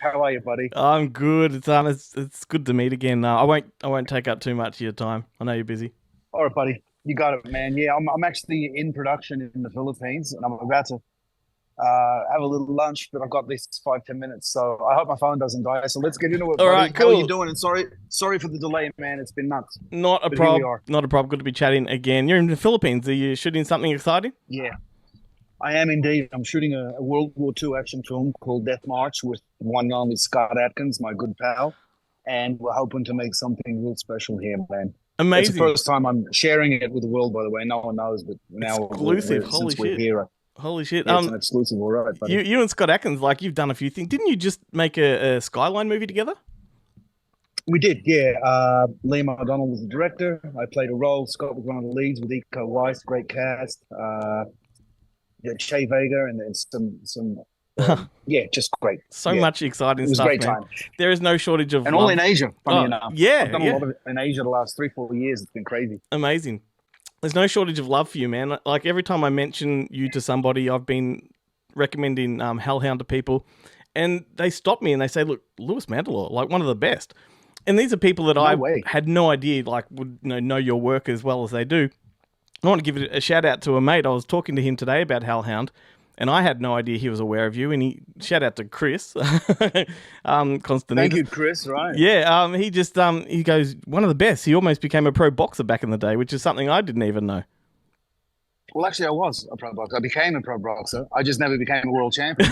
How are you, buddy? I'm good. It's good to meet again. I won't take up too much of your time. I know you're busy. All right, buddy. You got it, man. Yeah, I'm actually in production in the Philippines, and I'm about to have a little lunch, but I've got this 5, 10 minutes, so I hope my phone doesn't die. So let's get into it, All buddy. right, How are you cool. doing? And sorry for the delay, man. It's been nuts, Not a but here we prob. are. Not a prob. Good to be chatting again. You're in the Philippines. Are you shooting something exciting? Yeah, I am indeed. I'm shooting a World War II action film called Death March with one and only Scott Atkins, my good pal, and we're hoping to make something real special here, man. It's the Amazing. first time I'm sharing it with the world, by the way. No one knows, but now Exclusive. Holy since we're shit. here, Holy shit. yeah, it's an exclusive. All right, buddy. You and Scott Atkins, like you've done a few things. Didn't you just make a Skyline movie together? We did, yeah. Lee Mandylor was the director. I played a role. Scott was one of the leads with Iko Weiss, great cast. Yeah, Shea Vega and then yeah, just great. So Yeah, much exciting it was a stuff, great man. time, There is no shortage of and all love. in Asia. Funny Oh, enough, I've yeah, done a yeah. lot of it in Asia the last 3, 4 years. It's been crazy. Amazing. There's no shortage of love for you, man. Like every time I mention you to somebody, I've been recommending Hellhound to people, and they stop me and they say, "Look, Louis Mandylor, like one of the best." And these are people that No I way. had no idea like would know your work as well as they do. I want to give a shout out to a mate. I was talking to him today about Hellhound, and I had no idea he was aware of you. And he shout out to Chris, Thank Constantinides. you, Chris. Right. Yeah, he just he goes one of the best. He almost became a pro boxer back in the day, which is something I didn't even know. Well, actually, I was a pro boxer. I became a pro boxer. I just never became a world champion.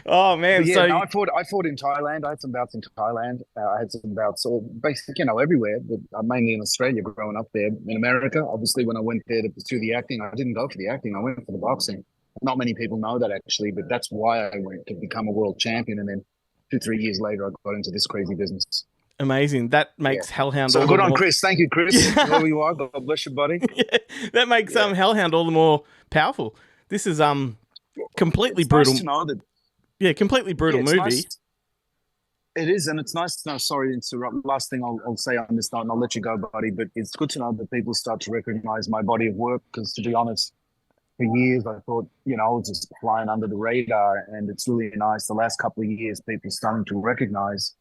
Oh But man, yeah, so no, I fought in Thailand. I had some bouts in Thailand. I had some bouts, all basically, everywhere, but mainly in Australia. Growing up there, in America, obviously, when I went there to pursue the acting, I didn't go for the acting. I went for the boxing. Not many people know that actually, but that's why I went to become a world champion. And then 2, 3 years later, I got into this crazy business. amazing. That Yeah. makes Hellhound So all the good on more. Chris. Thank you, Chris. Whoever you are, God bless you, buddy. Yeah, that makes Yeah. Hellhound all the more powerful. This is completely It's nice brutal. to know that. Yeah, completely Yeah, brutal it's movie. nice. It is, and it's nice to know. Sorry to interrupt. Last thing I'll say on this note, and I'll let you go, buddy. But it's good to know that people start to recognize my body of work. Because to be honest, for years I thought, I was just flying under the radar, and it's really nice. The last couple of years, people starting to recognize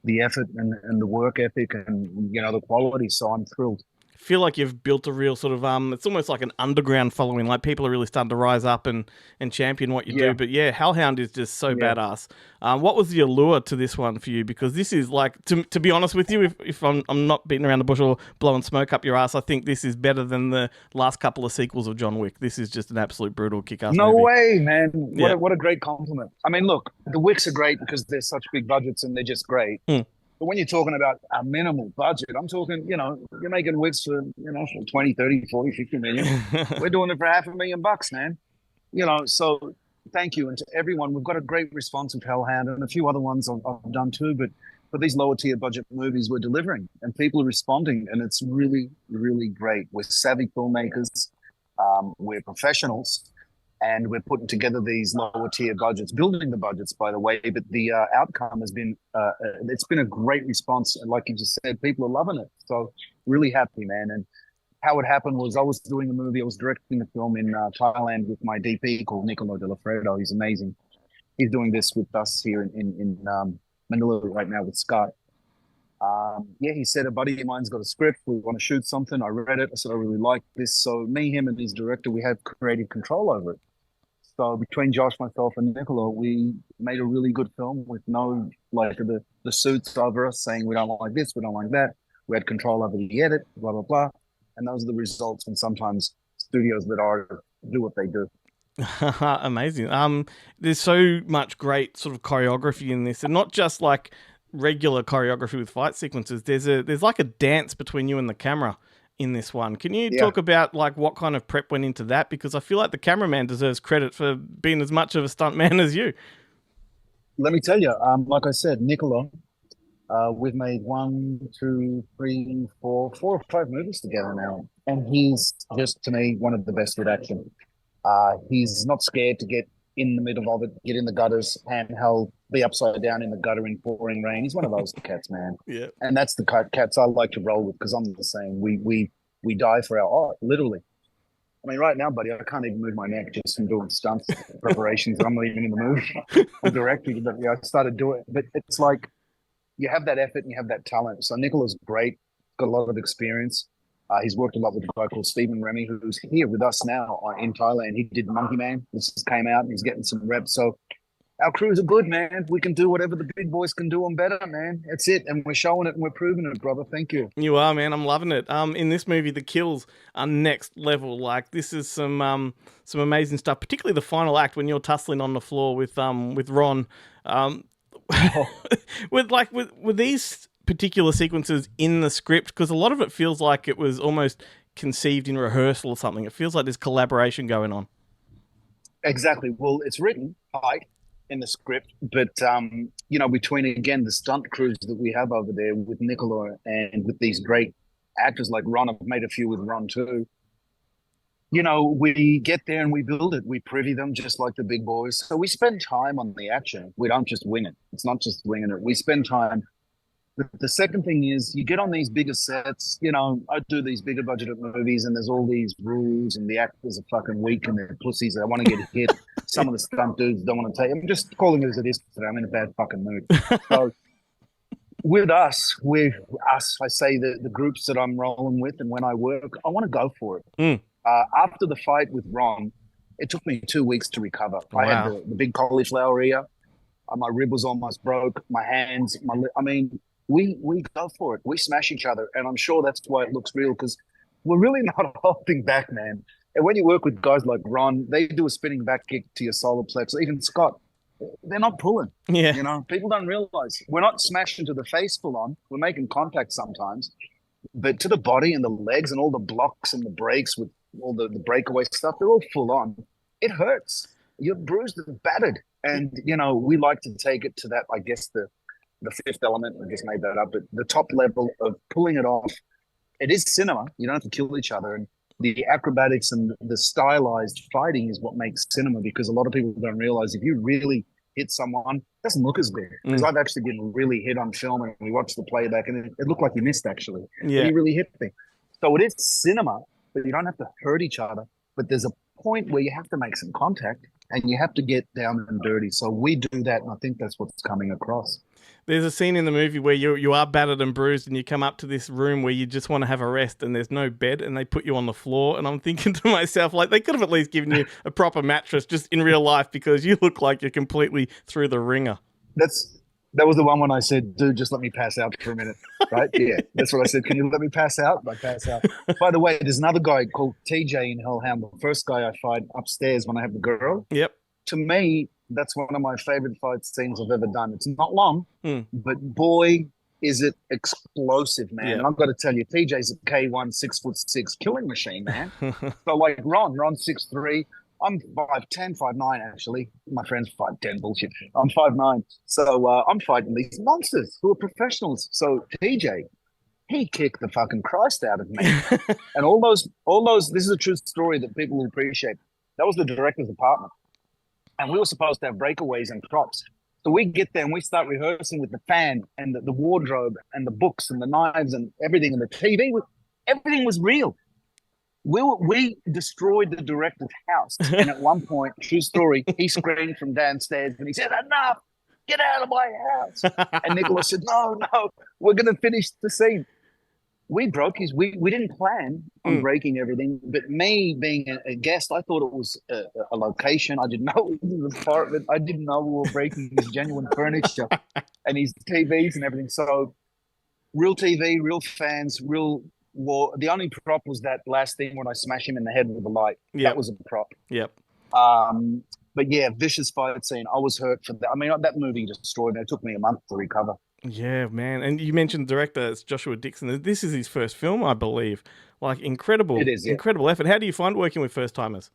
the effort and the work ethic and the quality. So I'm thrilled. Feel like you've built a real sort of it's almost like an underground following. Like people are really starting to rise up and champion what you do. Yeah, But yeah, Hellhound is just so yeah. badass. What was the allure to this one for you? Because this is like to be honest with you, if I'm not beating around the bush or blowing smoke up your ass, I think this is better than the last couple of sequels of John Wick. This is just an absolute brutal kick-ass No movie. way, man. What Yeah. what a great compliment. I mean, look, the Wicks are great because they're such big budgets and they're just great. Hmm. But when you're talking about a minimal budget, I'm talking, you're making wigs for 20, 30, 40, 50 million. We're doing it for $500,000, man. So thank you. And to everyone, we've got a great response with Hellhound and a few other ones I've done too. But for these lower tier budget movies, we're delivering and people are responding. And it's really, really great. We're savvy filmmakers. We're professionals and we're putting together these lower tier budgets, building the budgets, by the way. But the outcome has been it's been a great response, and like you just said, people are loving it. So really happy, man. And how it happened was I was doing a movie, I was directing a film in Thailand with my DP called Nicolo Delafredo. He's amazing. He's doing this with us here in Manila right now with Scott. Yeah, he said a buddy of mine's got a script. We want to shoot something. I read it. I said I really like this. So me, him, and his director, we have creative control over it. So between Josh, myself, and Nicola, we made a really good film with no like the suits over us saying we don't like this, we don't like that. We had control over the edit, blah blah blah, and those are the results. When sometimes studios that are do what they do. Amazing. There's so much great sort of choreography in this, and not just like regular choreography with fight sequences. There's like a dance between you and the camera in this one. Can you Yeah, talk about like what kind of prep went into that? Because I feel like the cameraman deserves credit for being as much of a stuntman as you. let me tell you. Like I said, Nicola, we've made one, two, three, 4 or 5 movies together now, and he's just to me one of the best with action. He's not scared to get in the middle of it, get in the gutters, handheld, be upside down in the gutter in pouring rain. He's one of those cats, man. Yeah. And that's the cats I like to roll with because I'm the same. We die for our art, literally. I mean, right now, buddy, I can't even move my neck just from doing stunts preparations. I'm not even in the movie. I'm directing, but yeah, I started doing it. But it's like you have that effort and you have that talent. So Nicola's great, got a lot of experience. He's worked a lot with a guy called Stephen Remy, who's here with us now in Thailand. He did Monkey Man. This just came out and he's getting some reps. So our crews are good, man. We can do whatever the big boys can do and better, man. That's it. And we're showing it and we're proving it, brother. Thank you. You are, man. I'm loving it. In this movie, the kills are next level. Like this is some amazing stuff. Particularly the final act when you're tussling on the floor with Ron. Um, with these particular sequences in the script, because a lot of it feels like it was almost conceived in rehearsal or something. It feels like there's collaboration going on. Exactly. Well, it's written tight in the script, but between again the stunt crews that we have over there with Nicola and with these great actors like Ron, I've made a few with Ron too. We get there and we build it. We privy them just like the big boys. So we spend time on the action. We don't just wing it. It's not just winging it. We spend time. The second thing is you get on these bigger sets. I do these bigger budgeted movies and there's all these rules and the actors are fucking weak and they're pussies. They want to get hit. Some of the stunt dudes don't want to take. I'm just calling it as it is today. I'm in a bad fucking mood. So with us, I say the groups that I'm rolling with and when I work, I want to go for it. Mm. After the fight with Ron, it took me 2 weeks to recover. Wow. I had the big cauliflower ear. My rib was almost broke. My hands, we go for it. We smash each other. And I'm sure that's why it looks real because we're really not holding back, man. And when you work with guys like Ron, they do a spinning back kick to your solar plexus. Even Scott, they're not pulling. Yeah. People don't realize we're not smashing to the face full on. We're making contact sometimes, but to the body and the legs and all the blocks and the breaks with all the breakaway stuff, they're all full on. It hurts. You're bruised and battered. And, we like to take it to that, I guess, the fifth element. I just made that up, but the top level of pulling it off. It is cinema. You don't have to kill each other. And the acrobatics and the stylized fighting is what makes cinema because a lot of people don't realize if you really hit someone, it doesn't look as good. Because I've actually been really hit on film and we watched the playback and it looked like you missed actually. Yeah. You really hit me. So it is cinema, but you don't have to hurt each other. But there's a point where you have to make some contact and you have to get down and dirty. So we do that, and I think that's what's coming across. There's a scene in the movie where you are battered and bruised and you come up to this room where you just want to have a rest and there's no bed and they put you on the floor and I'm thinking to myself, like, they could have at least given you a proper mattress just in real life because you look like you're completely through the ringer. That was the one when I said, dude, just let me pass out for a minute, right? Yeah, that's what I said. Can you let me pass out? I pass out. By the way, there's another guy called TJ in Hellhound, the first guy I fight upstairs when I have the girl. Yep. To me, that's one of my favorite fight scenes I've ever done. It's not long, but boy, is it explosive, man. Yeah. And I've got to tell you, TJ's a K1 6'6" killing machine, man. So like Ron's 6'3". I'm 5'10", 5'9", actually. My friend's 5'10", bullshit. I'm 5'9". So I'm fighting these monsters who are professionals. So TJ, he kicked the fucking Christ out of me. And all those, this is a true story that people will appreciate. That was the director's apartment. And we were supposed to have breakaways and props. So we get there and we start rehearsing with the fan and the wardrobe and the books and the knives and everything. And the TV, everything was real. We destroyed the director's house. And at one point, true story, he screamed from downstairs and he said, enough, get out of my house. And Nicholas said, no, we're going to finish the scene. We broke we didn't plan on breaking everything, but me being a guest, I thought it was a location. I didn't know it was an apartment. I didn't know we were breaking his genuine furniture and his TVs and everything. So real TV, real fans, real war. The only prop was that last thing when I smash him in the head with the light. Yep. That was a prop. Yep. But yeah, vicious fight scene. I was hurt for that. I mean, that movie destroyed me. It took me a month to recover. Yeah, man. And you mentioned the director, it's Joshua Dixon. This is his first film, I believe. Like, incredible. It is, yeah. Incredible effort. How do you find working with first-timers?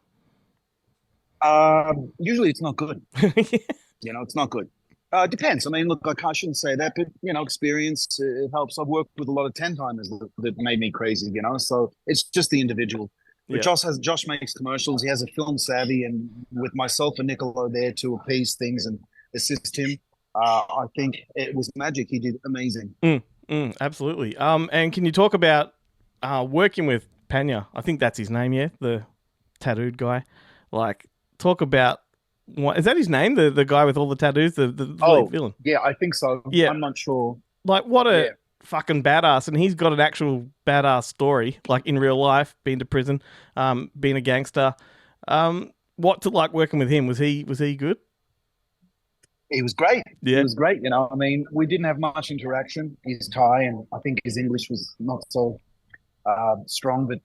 Usually it's not good. It's not good. It depends. I mean, look, I shouldn't say that, but, experience, it helps. I've worked with a lot of 10-timers that made me crazy, so it's just the individual. But yeah. Josh makes commercials. He has a film savvy, and with myself and Niccolo there to appease things and assist him, I think it was magic. He did amazing. Absolutely. And can you talk about working with Panya? I think that's his name, yeah? tattooed guy. Like, talk about what is that his name? The guy with all the tattoos, the lead Oh, villain. yeah, I think so. Yeah, I'm not sure. like what a Yeah. fucking badass, and he's got an actual badass story, like in real life, been to prison, being a gangster. What to like working with him? Was he good? He was great. He Yeah, was great. I mean, we didn't have much interaction. He's Thai, and I think his English was not so strong, but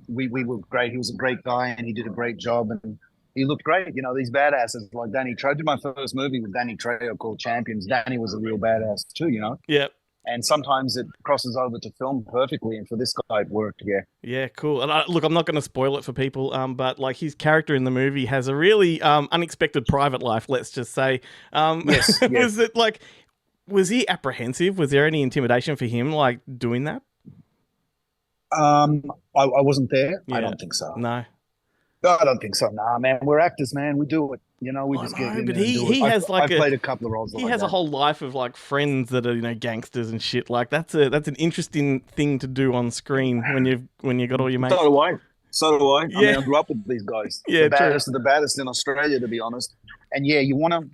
we were great. He was a great guy, and he did a great job, and he looked great. These badasses like Danny Trejo. I did my first movie with Danny Trejo called Champions. Danny was a real badass too. yeah. And sometimes it crosses over to film perfectly, and for this guy, it worked. Yeah. Yeah, cool. And look, I'm not going to spoil it for people, but like his character in the movie has a really unexpected private life. Let's just say, Yes. was Yes. it like, was he apprehensive? Was there any intimidation for him, like doing that? Um, I wasn't there. I Yeah, don't think so. no, No, I don't think so. Nah, man, we're actors, man. We do it. We I just get know, in but there and he do it. he I've, has like I've a played a couple of roles he like has a that. whole life of like friends that are gangsters and shit. Like that's an interesting thing to do on screen when you got all your So mates. do I. So do I. I Yeah, mean, I grew up with these guys, the yeah, true. baddest of the baddest in Australia, to be honest. And yeah, you want to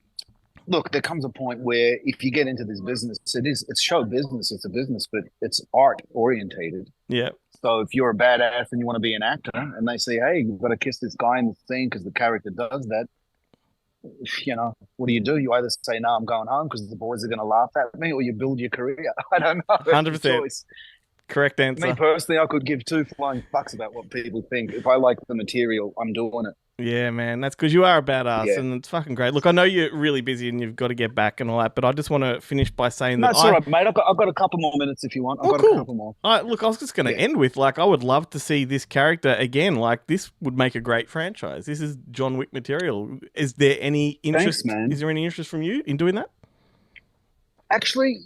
look. There comes a point where if you get into this business, it's show business. It's a business, but it's art orientated. Yeah, So if you're a badass and you want to be an actor, and they say, "Hey, you've got to kiss this guy in the scene because the character does that," what do? You either say, "No, I'm going home because the boys are going to laugh at me," or you build your career. I don't know. It's your 100% choice. correct Me answer. personally, I could give two flying fucks about what people think. If I like the material, I'm doing it. Yeah, man, that's because you are a badass, Yeah. and it's fucking great. Look, I know you're really busy and you've got to get back and all that, but I just want to finish by saying No, that it's all right, mate. I've got a couple more minutes if you want. I've oh, got a cool. couple more. Look, I was just going to Yeah. end with like I would love to see this character again. Like this would make a great franchise. This is John Wick material. Is there any Thanks, interest? man. Is there any interest from you in doing that? Actually,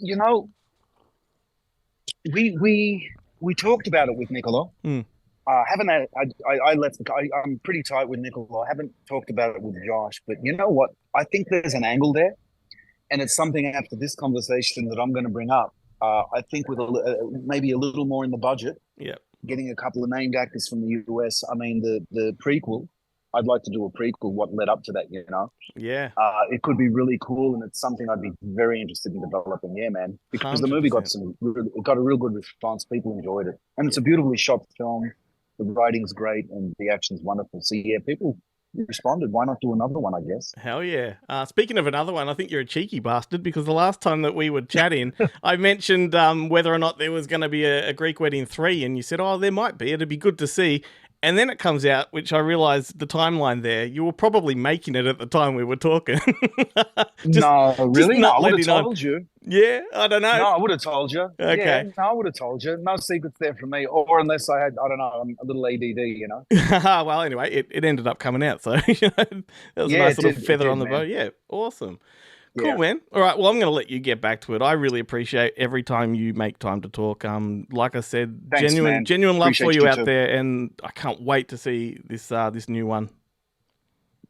we talked about it with Nicola. Hmm. Haven't I left I'm pretty tight with Nicola. I haven't talked about it with Josh, but you know what? I think there's an angle there, and it's something after this conversation that I'm going to bring up. I think with maybe a little more in the budget, Yeah. getting a couple of named actors from the US. I mean, the prequel. I'd like to do a prequel. What led up to that? Yeah. It could be really cool, and it's something I'd be very interested in developing. Yeah, man, because the movie 100%. got a real good response. People enjoyed it, and it's Yeah. a beautifully shot film. The writing's great, and the action's wonderful. So yeah, people responded. Why not do another one? I guess. Hell yeah. Speaking of another one, I think you're a cheeky bastard because the last time that we were chatting, I mentioned whether or not there was going to be a Greek Wedding 3, and you said, oh, there might be. It'd be good to see. And then it comes out, which I realized the timeline there, you were probably making it at the time we were talking. just, No, just really? No, not I would have letting on. told you. Yeah, I don't No, know. I would have told you. Yeah, Okay. no, I would have told you. No secrets there from me, or unless I had, I don't know, I'm a little ADD. Well, anyway, it ended up coming out. So that was a Yeah, nice it little did. It feather did, on the bow. man. Yeah, awesome. Cool, Yeah. man. All right. Well, I'm going to let you get back to it. I really appreciate every time you make time to talk. Like I said, Thanks, man. genuine love for Appreciate you you out too. there, and I can't wait to see this new one.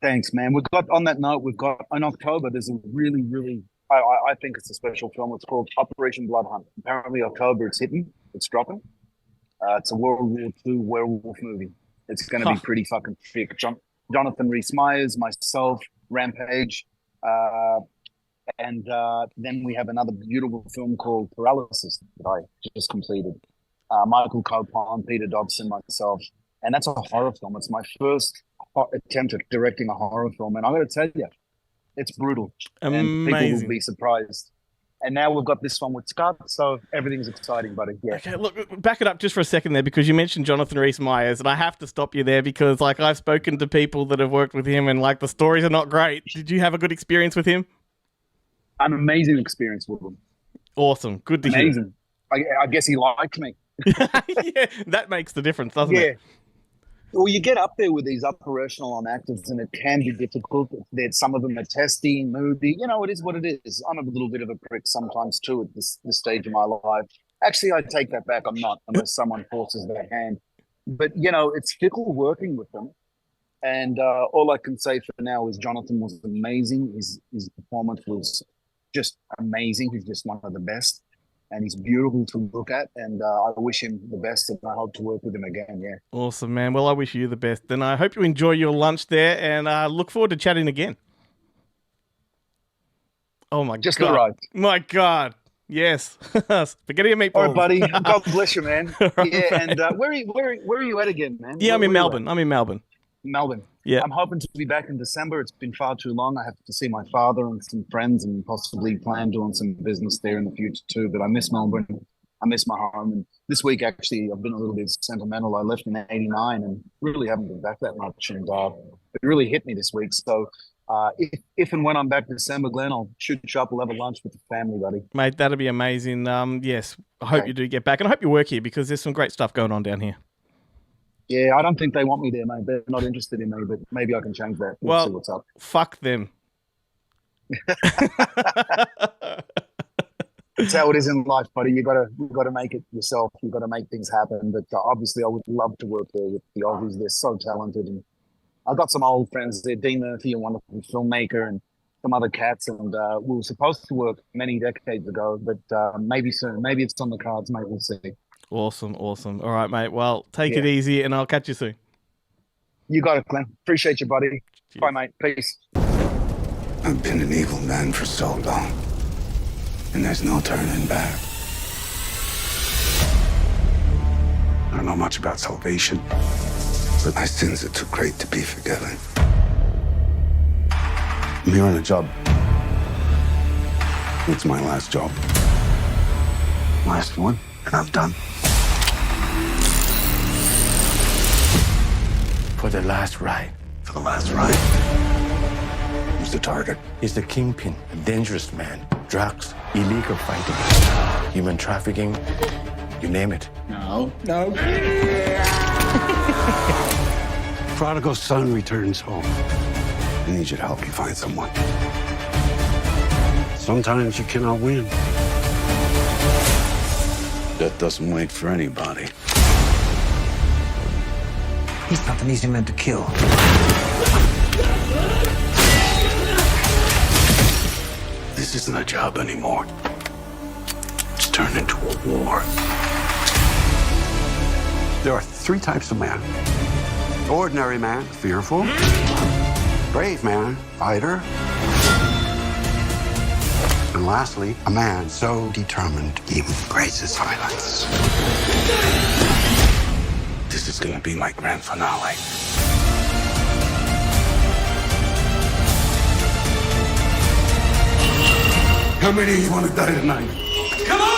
Thanks, man. We've got on that note, we've got in October. There's a really, really, I think it's a special film. It's called Operation Blood Hunt. Apparently, October it's hitting. It's dropping. It's a World War II werewolf movie. It's going to be Huh. pretty fucking thick. Jonathan Rhys Meyers, myself, Rampage, uh, and then we have another beautiful film called Paralysis that I just completed. Michael Copon, Peter Dobson, myself, and that's a horror film. It's my first attempt at directing a horror film, and I got to tell you, it's brutal, and people will Amazing. be surprised. And now we've got this one with Scott, so everything's exciting, buddy. Yeah. Okay, look, back it up just for a second there because you mentioned Jonathan Rhys Meyers, and I have to stop you there because, like, I've spoken to people that have worked with him, and like the stories are not great. Did you have a good experience with him? An amazing experience with him. Awesome, good to hear. Amazing. I guess he liked me. Yeah, that makes the difference, doesn't Yeah. it? Well, you get up there with these upper echelon actors, and it can be difficult. Some of them are testy, moody. It is what it is. I'm a little bit of a prick sometimes too at this stage of my life. Actually, I take that back. I'm not, unless someone forces their hand. But it's fickle working with them. And all I can say for now is Jonathan was amazing. His performance was just amazing. He's just one of the best. and he's beautiful to look at. And I wish him the best, and I hope to work with him again. Yeah. Awesome, man. Well, I wish you the best. And I hope you enjoy your lunch there, and look forward to chatting again. Oh, my Just God. arrived. My God. Yes. Spaghetti and meatballs. All right, buddy. God bless you, man. Right, yeah, mate. and where are you at again, man? Yeah, I'm in Where are you Melbourne. I'm in Melbourne. at? Melbourne. Yeah. I'm hoping to be back in December. It's been far too long. I have to see my father and some friends, and possibly plan doing some business there in the future too. But I miss Melbourne. I miss my home. And this week, actually, I've been a little bit sentimental. I left in '89 and really haven't been back that much. And it really hit me this week. So if and when I'm back in December, Glenn, I'll shoot you up. We'll have a lunch with the family, buddy. Mate, that'd be amazing. Yes, I hope you do get back. And I hope you work here, because there's some great stuff going on down here. Yeah, I don't think they want me there, mate. They're not interested in me, but maybe I can change that. We'll see what's up. Fuck them. It's how it is in life, buddy. You gotta make it yourself. You gotta make things happen. But obviously, I would love to work there with the Aussies. They're so talented, and I've got some old friends there. Dean Murphy, a wonderful filmmaker, and some other cats. And we were supposed to work many decades ago, but maybe soon. Maybe it's on the cards, mate. We'll see. Awesome. All right, mate. Well, take it easy, and I'll catch you soon. You got it, Glenn. Appreciate you, buddy. Cheers. Bye, mate. Peace. I've been an evil man for so long, and there's no turning back. I don't know much about salvation, but my sins are too great to be forgiven. I'm here on a job. It's my last job. Last one, and I'm done. For the last ride. For the last ride. Who's the target? He's the kingpin, a dangerous man. Drugs, illegal fighting, human trafficking, you name it. No. Prodigal son returns home. I need you to help me find someone. Sometimes you cannot win. Death doesn't wait for anybody. He's not an easy man to kill. This isn't a job anymore. It's turned into a war. There are 3 types of man. Ordinary man, fearful. Brave man, fighter. And lastly, a man so determined he would grace his silence. This is gonna be my grand finale. How many of you want to die tonight? Come on!